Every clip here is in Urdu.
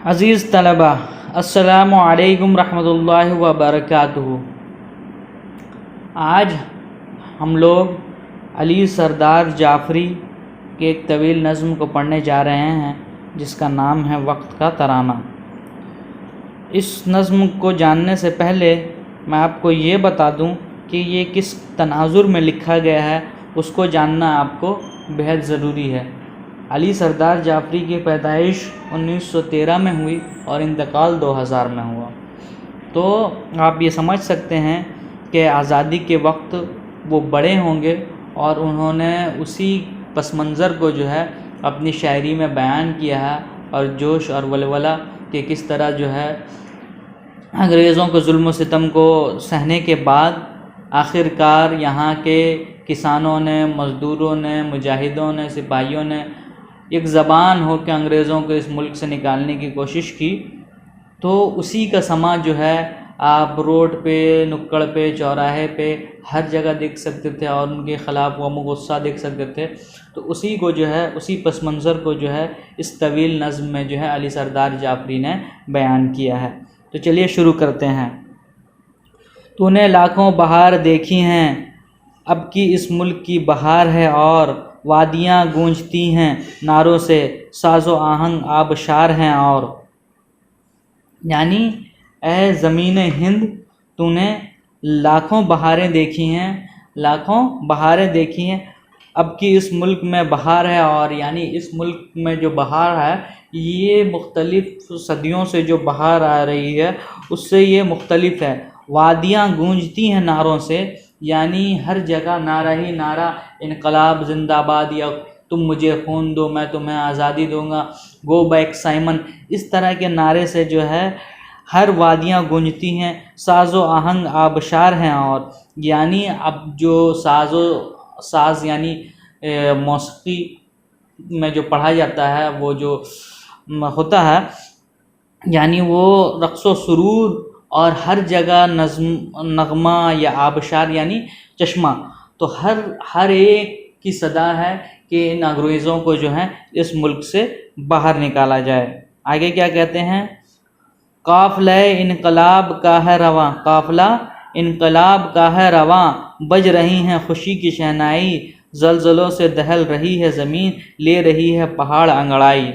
عزیز طلبہ، السلام علیکم رحمۃ اللہ وبرکاتہ۔ آج ہم لوگ علی سردار جعفری کے ایک طویل نظم کو پڑھنے جا رہے ہیں جس کا نام ہے وقت کا ترانہ۔ اس نظم کو جاننے سے پہلے میں آپ کو یہ بتا دوں کہ یہ کس تناظر میں لکھا گیا ہے، اس کو جاننا آپ کو بہت ضروری ہے۔ علی سردار جعفری کی پیدائش 1913 میں ہوئی اور انتقال 2000 میں ہوا، تو آپ یہ سمجھ سکتے ہیں کہ آزادی کے وقت وہ بڑے ہوں گے اور انہوں نے اسی پس منظر کو جو ہے اپنی شاعری میں بیان کیا ہے، اور جوش اور ولولہ کہ کس طرح جو ہے انگریزوں کے ظلم و ستم کو سہنے کے بعد آخر کار یہاں کے کسانوں نے، مزدوروں نے، مجاہدوں نے، سپاہیوں نے ایک زبان ہو کے انگریزوں کو اس ملک سے نکالنے کی کوشش کی۔ تو اسی کا سما جو ہے آپ روڈ پہ، نکڑ پہ، چوراہے پہ ہر جگہ دیکھ سکتے تھے اور ان کے خلاف غم و غصہ دیکھ سکتے تھے۔ تو اسی کو جو ہے، اسی پس منظر کو جو ہے اس طویل نظم میں جو ہے علی سردار جعفری نے بیان کیا ہے۔ تو چلیے شروع کرتے ہیں۔ تو نے لاکھوں بہار دیکھی ہیں، اب کی اس ملک کی بہار ہے، اور وادیاں گونجتی ہیں نعروں سے، ساز و آہنگ آبشار ہیں، اور یعنی اے زمین ہند، تو نے لاکھوں بہاریں دیکھی ہیں، لاکھوں بہاریں دیکھی ہیں، اب کی اس ملک میں بہار ہے، اور یعنی اس ملک میں جو بہار ہے یہ مختلف صدیوں سے جو بہار آ رہی ہے اس سے یہ مختلف ہے۔ وادیاں گونجتی ہیں نعروں سے، یعنی ہر جگہ نعرہ ہی نعرہ، انقلاب زندہ آباد، یا تم مجھے خون دو میں تمہیں آزادی دوں گا، گو بیک سائمن، اس طرح کے نعرے سے جو ہے ہر وادیاں گونجتی ہیں، ساز و آہنگ آبشار ہیں، اور یعنی اب جو ساز یعنی موسیقی میں جو پڑھا جاتا ہے وہ جو ہوتا ہے، یعنی وہ رقص و سرور، اور ہر جگہ نغمہ یا آبشار یعنی چشمہ، تو ہر ایک کی صدا ہے کہ ان انگریزوں کو جو ہے اس ملک سے باہر نکالا جائے۔ آگے کیا کہتے ہیں؟ قافلہ انقلاب کا ہے رواں، قافلہ انقلاب کا ہے رواں، بج رہی ہیں خوشی کی شہنائی، زلزلوں سے دہل رہی ہے زمین، لے رہی ہے پہاڑ انگڑائی۔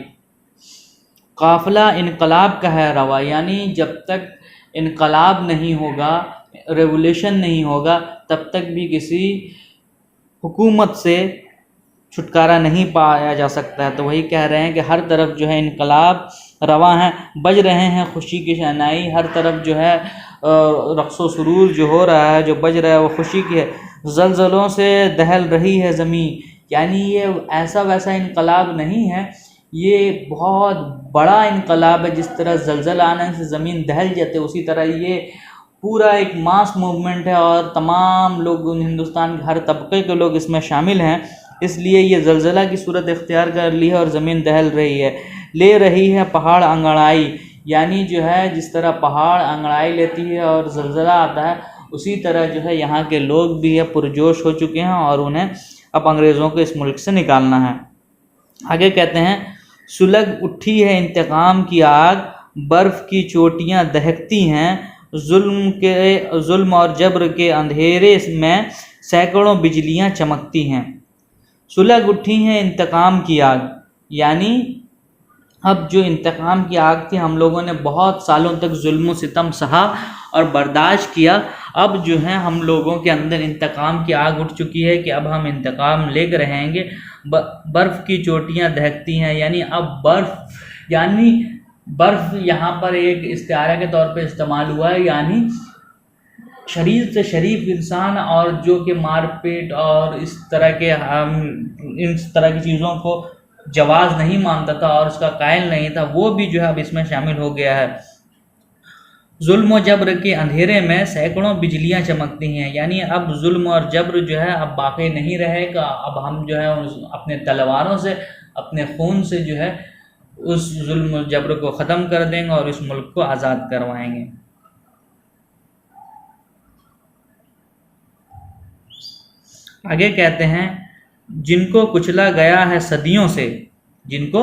قافلہ انقلاب کا ہے رواں، یعنی جب تک انقلاب نہیں ہوگا، ریولیوشن نہیں ہوگا، تب تک بھی کسی حکومت سے چھٹکارا نہیں پایا جا سکتا ہے۔ تو وہی کہہ رہے ہیں کہ ہر طرف جو ہے انقلاب رواں ہے، بج رہے ہیں خوشی کی شہنائی، ہر طرف جو ہے رقص و سرور جو ہو رہا ہے، جو بج رہا ہے وہ خوشی کی ہے۔ زلزلوں سے دہل رہی ہے زمین، یعنی یہ ایسا ویسا انقلاب نہیں ہے، یہ بہت بڑا انقلاب ہے۔ جس طرح زلزلہ آنے سے زمین دہل جاتے، اسی طرح یہ پورا ایک ماس موومنٹ ہے، اور تمام لوگ ہندوستان کے ہر طبقے کے لوگ اس میں شامل ہیں، اس لیے یہ زلزلہ کی صورت اختیار کر لی ہے اور زمین دہل رہی ہے۔ لے رہی ہے پہاڑ انگڑائی، یعنی جو ہے جس طرح پہاڑ انگڑائی لیتی ہے اور زلزلہ آتا ہے، اسی طرح جو ہے یہاں کے لوگ بھی پرجوش ہو چکے ہیں اور انہیں اب انگریزوں کو اس ملک سے نکالنا ہے۔ آگے کہتے ہیں سلگ اٹھی ہے انتقام کی آگ، برف کی چوٹیاں دہکتی ہیں، ظلم اور جبر کے اندھیرے میں سینکڑوں بجلیاں چمکتی ہیں۔ سلگ اٹھی ہیں انتقام کی آگ، یعنی اب جو انتقام کی آگ تھی، ہم لوگوں نے بہت سالوں تک ظلم و ستم سہا اور برداشت کیا، اب جو ہے ہم لوگوں کے اندر انتقام کی آگ اٹھ چکی ہے کہ اب ہم انتقام لے کر رہیں گے۔ برف کی چوٹیاں دہکتی ہیں، یعنی اب برف یہاں پر ایک استعارہ کے طور پہ استعمال ہوا ہے، یعنی شریف سے شریف انسان اور جو کہ مار پیٹ اور اس طرح کی چیزوں کو جواز نہیں مانتا تھا اور اس کا قائل نہیں تھا، وہ بھی جو ہے اب اس میں شامل ہو گیا ہے۔ ظلم و جبر کے اندھیرے میں سینکڑوں بجلیاں چمکتی ہیں، یعنی اب ظلم اور جبر جو ہے اب باقی نہیں رہے گا، اب ہم جو ہے اپنے تلواروں سے، اپنے خون سے جو ہے اس ظلم و جبر کو ختم کر دیں گے اور اس ملک کو آزاد کروائیں گے۔ آگے کہتے ہیں جن کو کچلا گیا ہے صدیوں سے، جن کو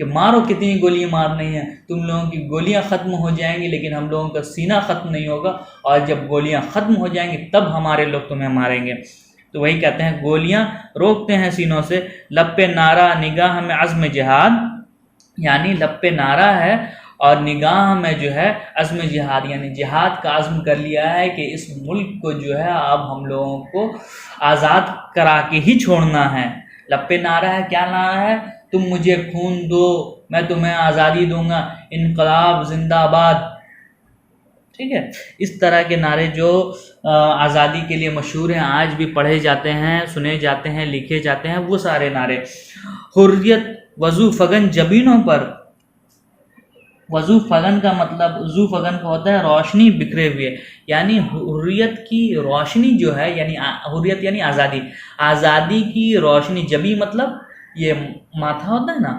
کہ مارو کتنی گولیاں مارنی ہیں، تم لوگوں کی گولیاں ختم ہو جائیں گی لیکن ہم لوگوں کا سینہ ختم نہیں ہوگا، اور جب گولیاں ختم ہو جائیں گی تب ہمارے لوگ تمہیں ماریں گے۔ تو وہی کہتے ہیں گولیاں روکتے ہیں سینوں سے، لب پہ نعرہ نگاہ میں عزم جہاد، یعنی لب پہ نعرہ ہے اور نگاہ میں جو ہے عزم جہاد، یعنی جہاد کا عزم کر لیا ہے کہ اس ملک کو جو ہے اب ہم لوگوں کو آزاد کرا کے ہی چھوڑنا ہے۔ لب پہ نعرہ ہے، کیا نعرہ ہے؟ تم مجھے خون دو میں تمہیں آزادی دوں گا، انقلاب زندہ آباد، ٹھیک ہے۔ اس طرح کے نعرے جو آزادی کے لیے مشہور ہیں، آج بھی پڑھے جاتے ہیں، سنے جاتے ہیں، لکھے جاتے ہیں، وہ سارے نعرے۔ حریت وضو فگن جبینوں پر، وضو فگن کا مطلب، وضو فگن کا ہوتا ہے روشنی بکھرے ہوئے، یعنی حریت کی روشنی جو ہے، یعنی حریت یعنی آزادی، آزادی کی روشنی، جبی مطلب یہ ماتھا ہوتا ہے نا،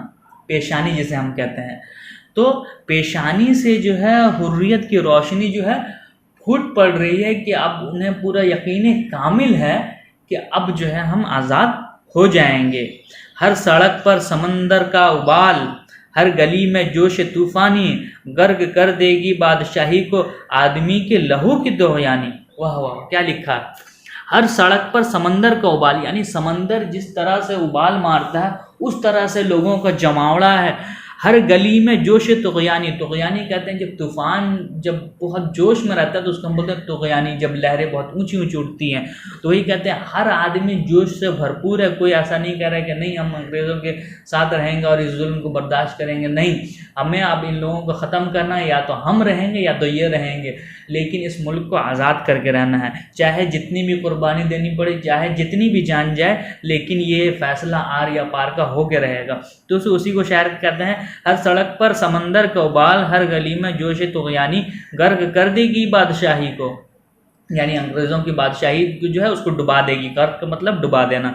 پیشانی جسے ہم کہتے ہیں، تو پیشانی سے جو ہے حریت کی روشنی جو ہے پھوٹ پڑ رہی ہے کہ اب انہیں پورا یقین کامل ہے کہ اب جو ہے ہم آزاد ہو جائیں گے۔ ہر سڑک پر سمندر کا ابال، ہر گلی میں جوش طوفانی، غرق کر دے گی بادشاہی کو آدمی کے لہو کی طغیانی۔ واہ واہ، کیا لکھا! ہر سڑک پر سمندر کا ابال، یعنی سمندر جس طرح سے ابال مارتا ہے اس طرح سے لوگوں کا جماوڑا ہے۔ ہر گلی میں جوش طغیانی، طغیانی کہتے ہیں جب طوفان جب بہت جوش میں رہتا ہے تو اس کو ہم بولتے ہیں طغیانی، جب لہریں بہت اونچی اونچی اٹھتی ہیں، تو وہی کہتے ہیں ہر آدمی جوش سے بھرپور ہے۔ کوئی ایسا نہیں کہہ رہا ہے کہ نہیں ہم انگریزوں کے ساتھ رہیں گے اور اس ظلم کو برداشت کریں گے، نہیں، ہمیں اب ان لوگوں کو ختم کرنا ہے، یا تو ہم رہیں گے یا تو یہ رہیں گے، لیکن اس ملک کو آزاد کر کے رہنا ہے، چاہے جتنی بھی قربانی دینی پڑے، چاہے جتنی بھی جان جائے، لیکن یہ فیصلہ آر یا پار کا ہو کے رہے گا۔ تو اسی کو شاعر کہتے ہیں ہر سڑک پر سمندر کا ابال، ہر گلی میں جوش طغیانی، غرق کر دے گی بادشاہی کو، یعنی انگریزوں کی بادشاہی جو ہے اس کو ڈبا دے گی، غرق کا مطلب ڈبا دینا۔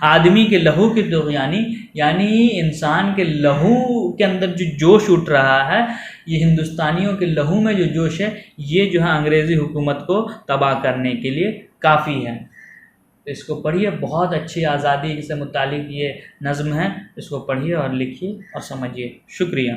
آدمی کے لہو کی طغیانی، یعنی انسان کے لہو کے اندر جو جوش اٹھ رہا ہے، یہ ہندوستانیوں کے لہو میں جو جوش ہے، یہ جو ہے انگریزی حکومت کو تباہ کرنے کے لیے کافی ہے۔ اس کو پڑھیے، بہت اچھی آزادی سے متعلق یہ نظم ہے، اس کو پڑھیے اور لکھیے اور سمجھیے۔ شکریہ۔